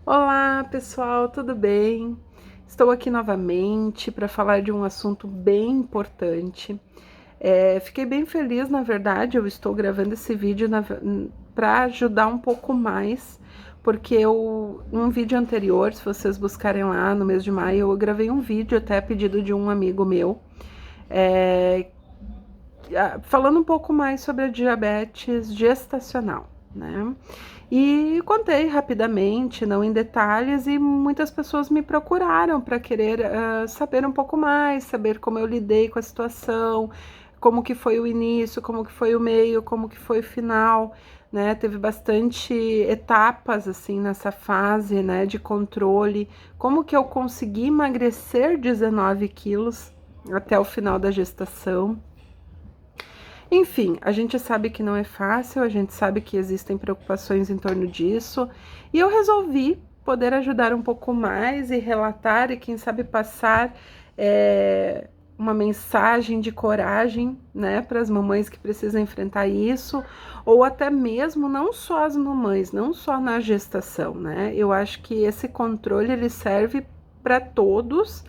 Olá, pessoal, tudo bem? Estou aqui novamente para falar de um assunto bem importante. Fiquei bem feliz, na verdade, eu estou gravando esse vídeo para ajudar um pouco mais, porque um vídeo anterior, se vocês buscarem lá no mês de maio, eu gravei um vídeo até a pedido de um amigo meu, é, falando um pouco mais sobre a diabetes gestacional, né? E contei rapidamente, não em detalhes, e muitas pessoas me procuraram para querer saber um pouco mais, saber como eu lidei com a situação, como que foi o início, como que foi o meio, como que foi o final, né? Teve bastante etapas assim nessa fase, né, de controle, como que eu consegui emagrecer 19 quilos até o final da gestação. Enfim, a gente sabe que não é fácil, a gente sabe que existem preocupações em torno disso, e eu resolvi poder ajudar um pouco mais e relatar e quem sabe passar uma mensagem de coragem, né, para as mamães que precisam enfrentar isso, ou até mesmo não só as mamães, não só na gestação, né? Eu acho que esse controle ele serve para todos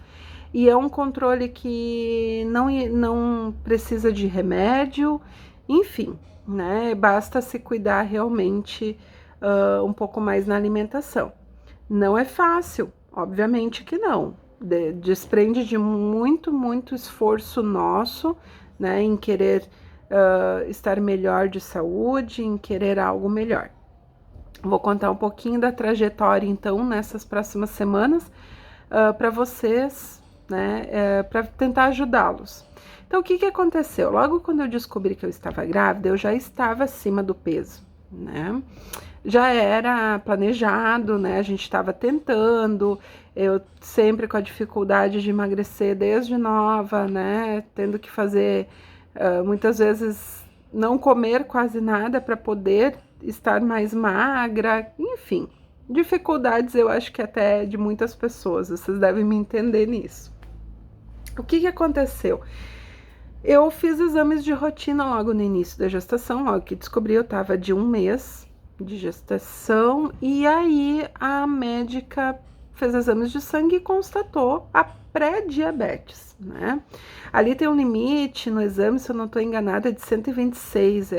e é um controle que não precisa de remédio, enfim, né? Basta se cuidar realmente um pouco mais na alimentação. Não é fácil, obviamente que não. Desprende de muito esforço nosso, né? Em querer estar melhor de saúde, em querer algo melhor. Vou contar um pouquinho da trajetória, então, nessas próximas semanas, para vocês, né, para tentar ajudá-los. Então, o que aconteceu? Logo quando eu descobri que eu estava grávida, eu já estava acima do peso, né? Já era planejado, né? A gente estava tentando, eu sempre com a dificuldade de emagrecer desde nova, né? Tendo que fazer muitas vezes não comer quase nada para poder estar mais magra, enfim, dificuldades eu acho que até de muitas pessoas, vocês devem me entender nisso. O que aconteceu? Eu fiz exames de rotina logo no início da gestação, logo que descobri eu estava de 1 mês de gestação, e aí a médica fez exames de sangue e constatou a pré-diabetes, né? Ali tem um limite no exame, se eu não estou enganada, é de 126.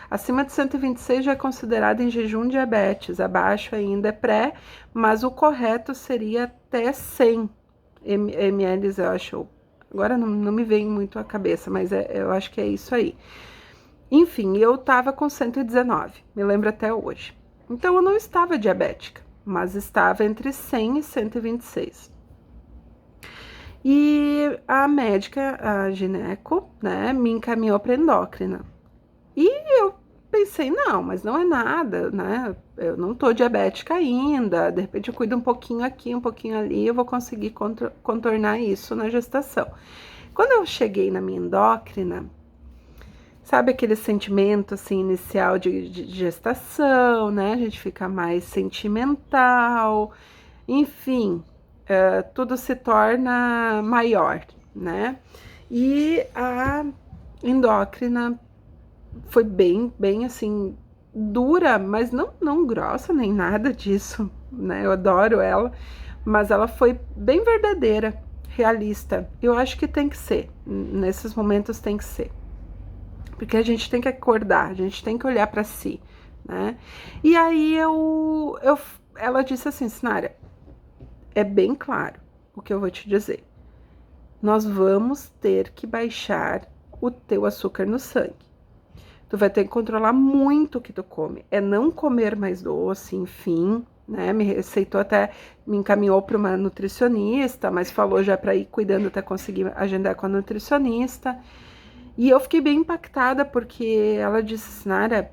Acima de 126 já é considerado em jejum diabetes, abaixo ainda é pré, mas o correto seria até 100 ml, eu acho. Agora não me vem muito à cabeça, mas eu acho que é isso aí. Enfim, eu tava com 119, me lembro até hoje. Então eu não estava diabética, mas estava entre 100 e 126. E a médica, a gineco, né, me encaminhou para endócrina. E eu pensei, não, mas não é nada, né? Eu não tô diabética ainda, de repente eu cuido um pouquinho aqui, um pouquinho ali, eu vou conseguir contornar isso na gestação. Quando eu cheguei na minha endócrina, sabe aquele sentimento assim inicial de gestação, né? A gente fica mais sentimental, enfim, tudo se torna maior, né? E a endócrina foi bem assim dura, mas não grossa nem nada disso, né? Eu adoro ela, mas ela foi bem verdadeira, realista. Eu acho que tem que ser, nesses momentos tem que ser. Porque a gente tem que acordar, a gente tem que olhar para si, né? E aí ela disse assim, Sinara, é bem claro o que eu vou te dizer. Nós vamos ter que baixar o teu açúcar no sangue. Tu vai ter que controlar muito o que tu come. É não comer mais doce, enfim, né? Me receitou até, me encaminhou para uma nutricionista, mas falou já para ir cuidando até conseguir agendar com a nutricionista. E eu fiquei bem impactada porque ela disse, Sinara,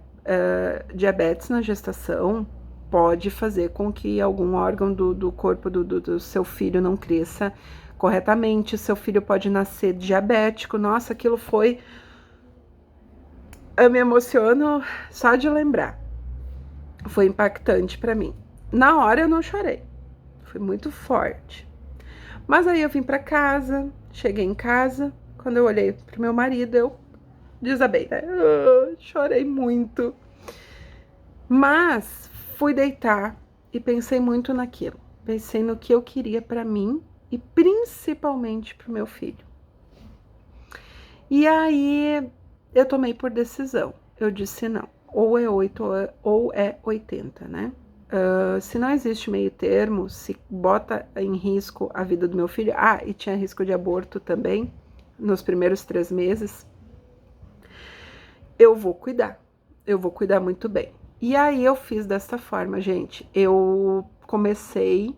diabetes na gestação pode fazer com que algum órgão do corpo do seu filho não cresça corretamente, seu filho pode nascer diabético. Nossa, aquilo foi... Eu me emociono só de lembrar. Foi impactante para mim. Na hora eu não chorei, foi muito forte. Mas aí eu vim para casa, cheguei em casa, quando eu olhei pro meu marido, eu desabei, né? Chorei muito. Mas fui deitar, e pensei muito naquilo. Pensei no que eu queria para mim e principalmente para o meu filho. E aí eu tomei por decisão. Eu disse não, ou é 8 ou é 80, né? Se não existe meio termo, se bota em risco a vida do meu filho, e tinha risco de aborto também, nos primeiros 3 meses, eu vou cuidar muito bem. E aí eu fiz dessa forma, gente, eu comecei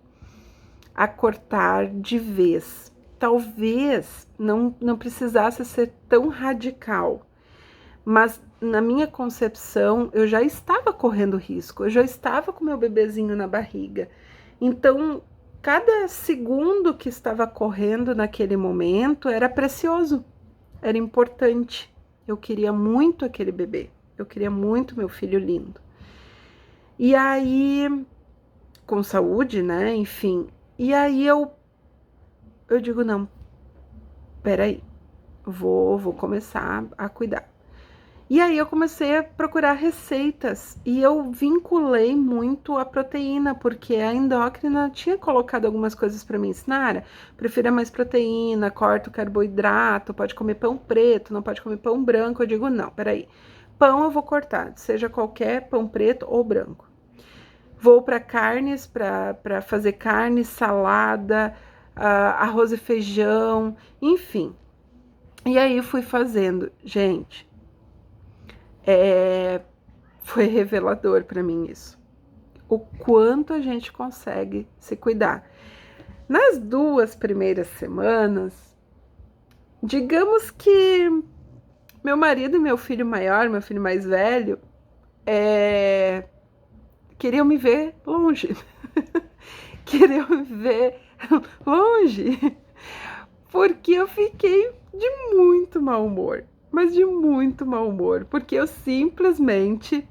a cortar de vez. Talvez não precisasse ser tão radical, mas na minha concepção eu já estava correndo risco, eu já estava com meu bebezinho na barriga. Então, cada segundo que estava correndo naquele momento era precioso, era importante. Eu queria muito aquele bebê, eu queria muito meu filho lindo. E aí, com saúde, né, enfim, e aí eu digo, não, peraí, vou começar a cuidar. E aí eu comecei a procurar receitas e eu vinculei muito a proteína, porque a endócrina tinha colocado algumas coisas para me ensinar. Prefira mais proteína, corta o carboidrato, pode comer pão preto, não pode comer pão branco. Eu digo, não, peraí, pão eu vou cortar, seja qualquer pão preto ou branco. Vou para carnes, para fazer carne, salada, arroz e feijão, enfim. E aí fui fazendo, gente. Foi revelador para mim isso. O quanto a gente consegue se cuidar. Nas 2 primeiras semanas, digamos que meu marido e meu filho maior, meu filho mais velho, queriam me ver longe. Queriam me ver longe. Porque eu fiquei de muito mau humor. Mas de muito mau humor. Porque eu simplesmente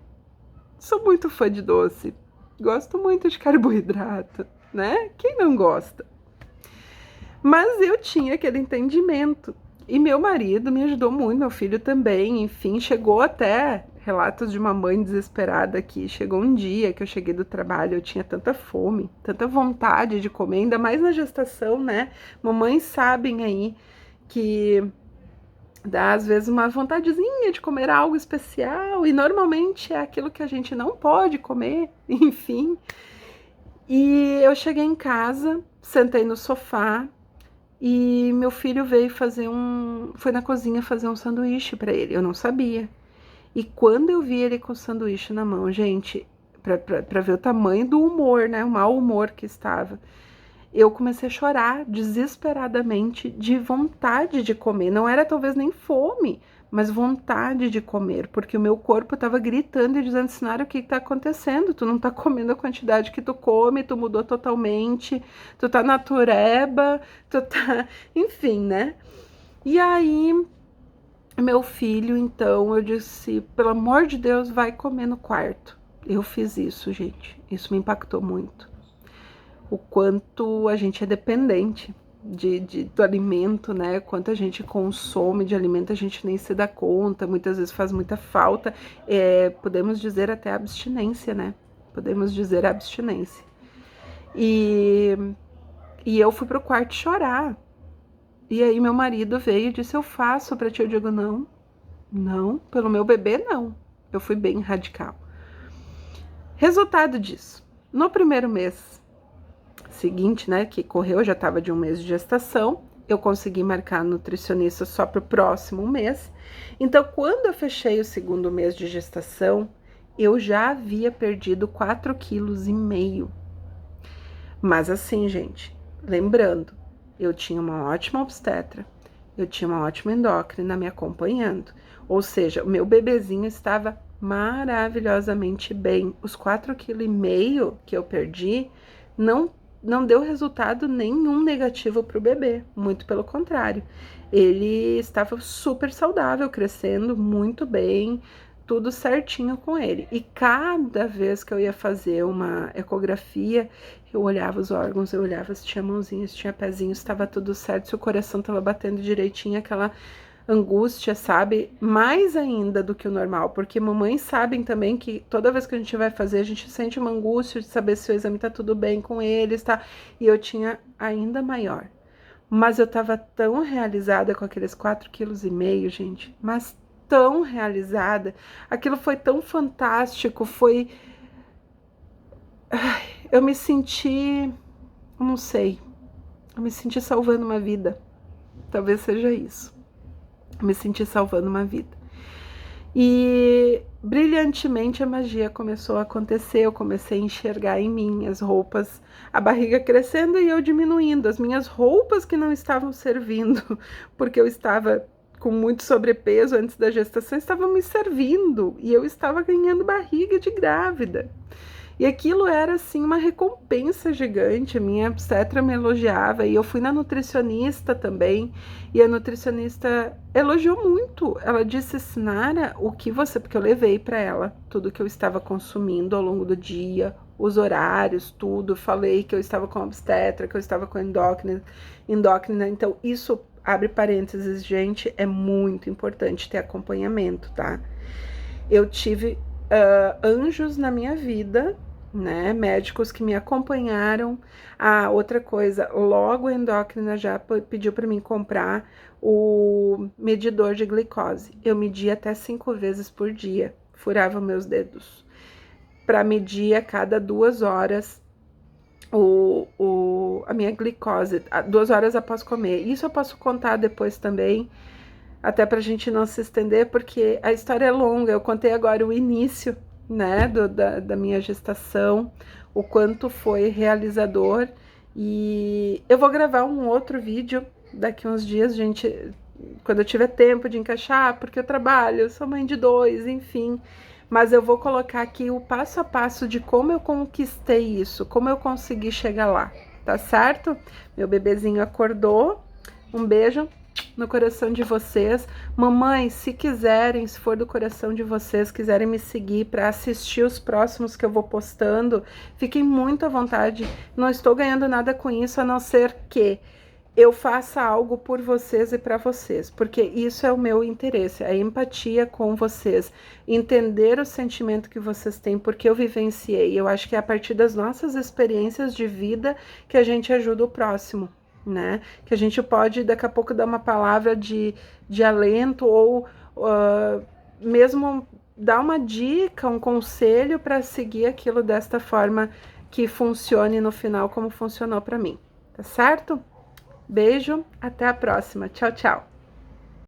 sou muito fã de doce. Gosto muito de carboidrato, né? Quem não gosta? Mas eu tinha aquele entendimento. E meu marido me ajudou muito, meu filho também. Enfim, chegou até relatos de uma mãe desesperada aqui. Chegou um dia que eu cheguei do trabalho, eu tinha tanta fome, tanta vontade de comer, ainda mais na gestação, né? Mamães sabem aí que dá às vezes uma vontadezinha de comer algo especial e normalmente é aquilo que a gente não pode comer, enfim. E eu cheguei em casa, sentei no sofá e meu filho veio foi na cozinha fazer um sanduíche para ele, eu não sabia. E quando eu vi ele com o sanduíche na mão, gente, para ver o tamanho do humor, né, o mau humor que estava, eu comecei a chorar desesperadamente de vontade de comer. Não era talvez nem fome, mas vontade de comer, porque o meu corpo estava gritando e dizendo, Sinara, o que está acontecendo? Tu não está comendo a quantidade que tu come, tu mudou totalmente, tu tá natureba, tu tá... Enfim, né? E aí, meu filho, então, eu disse, pelo amor de Deus, vai comer no quarto. Eu fiz isso, gente. Isso me impactou muito. O quanto a gente é dependente do alimento, né? Quanto a gente consome de alimento, a gente nem se dá conta, muitas vezes faz muita falta. Podemos dizer até abstinência, né? Podemos dizer abstinência. E eu fui pro quarto chorar. E aí meu marido veio e disse, eu faço pra ti. Eu digo, não, pelo meu bebê não. Eu fui bem radical. Resultado disso, no primeiro mês seguinte, né, que correu, já estava de 1 mês de gestação, eu consegui marcar nutricionista só para o próximo mês. Então, quando eu fechei o 2º mês de gestação, eu já havia perdido 4,5 kg. Mas assim, gente, lembrando, eu tinha uma ótima obstetra, eu tinha uma ótima endócrina me acompanhando. Ou seja, o meu bebezinho estava maravilhosamente bem. Os 4,5 kg que eu perdi não deu resultado nenhum negativo para o bebê, muito pelo contrário. Ele estava super saudável, crescendo muito bem, tudo certinho com ele. E cada vez que eu ia fazer uma ecografia, eu olhava os órgãos, eu olhava se tinha mãozinhas, se tinha pezinhos, estava tudo certo, se o coração estava batendo direitinho, aquela angústia, sabe? Mais ainda do que o normal, porque mamães sabem também que toda vez que a gente vai fazer, a gente sente uma angústia de saber se o exame tá tudo bem com eles, tá? E eu tinha ainda maior. Mas eu tava tão realizada com aqueles 4,5 kg, gente, mas tão realizada. Aquilo foi tão fantástico, foi... Eu me senti, não sei, eu me senti salvando uma vida. Talvez seja isso. Eu me senti salvando uma vida. E brilhantemente a magia começou a acontecer. Eu comecei a enxergar em mim as roupas, a barriga crescendo e eu diminuindo. As minhas roupas que não estavam servindo, porque eu estava com muito sobrepeso antes da gestação, estavam me servindo e eu estava ganhando barriga de grávida. E aquilo era, assim, uma recompensa gigante. A minha obstetra me elogiava e eu fui na nutricionista também. E a nutricionista elogiou muito. Ela disse, Sinara, o que você... Porque eu levei para ela tudo que eu estava consumindo ao longo do dia, os horários, tudo. Falei que eu estava com obstetra, que eu estava com endócrina. Então, isso, abre parênteses, gente, é muito importante ter acompanhamento, tá? Eu tive... anjos na minha vida, né? Médicos que me acompanharam. Outra coisa, logo a endócrina já pediu para mim comprar o medidor de glicose. Eu media até 5 vezes por dia, furava meus dedos para medir a cada 2 horas a minha glicose, 2 horas após comer. Isso eu posso contar depois também, até pra gente não se estender, porque a história é longa. Eu contei agora o início, né, da minha gestação, o quanto foi realizador, e eu vou gravar um outro vídeo daqui uns dias, gente, quando eu tiver tempo de encaixar, porque eu trabalho, eu sou mãe de 2, enfim, mas eu vou colocar aqui o passo a passo de como eu conquistei isso, como eu consegui chegar lá, tá certo? Meu bebezinho acordou, um beijo no coração de vocês. Mamãe, se quiserem, se for do coração de vocês, quiserem me seguir para assistir os próximos que eu vou postando, fiquem muito à vontade. Não estou ganhando nada com isso, a não ser que eu faça algo por vocês e para vocês, porque isso é o meu interesse, a empatia com vocês, entender o sentimento que vocês têm, porque eu vivenciei. Eu acho que é a partir das nossas experiências de vida que a gente ajuda o próximo, né? Que a gente pode daqui a pouco dar uma palavra de alento ou mesmo dar uma dica, um conselho para seguir aquilo desta forma que funcione no final como funcionou para mim, tá certo? Beijo, até a próxima. Tchau, tchau.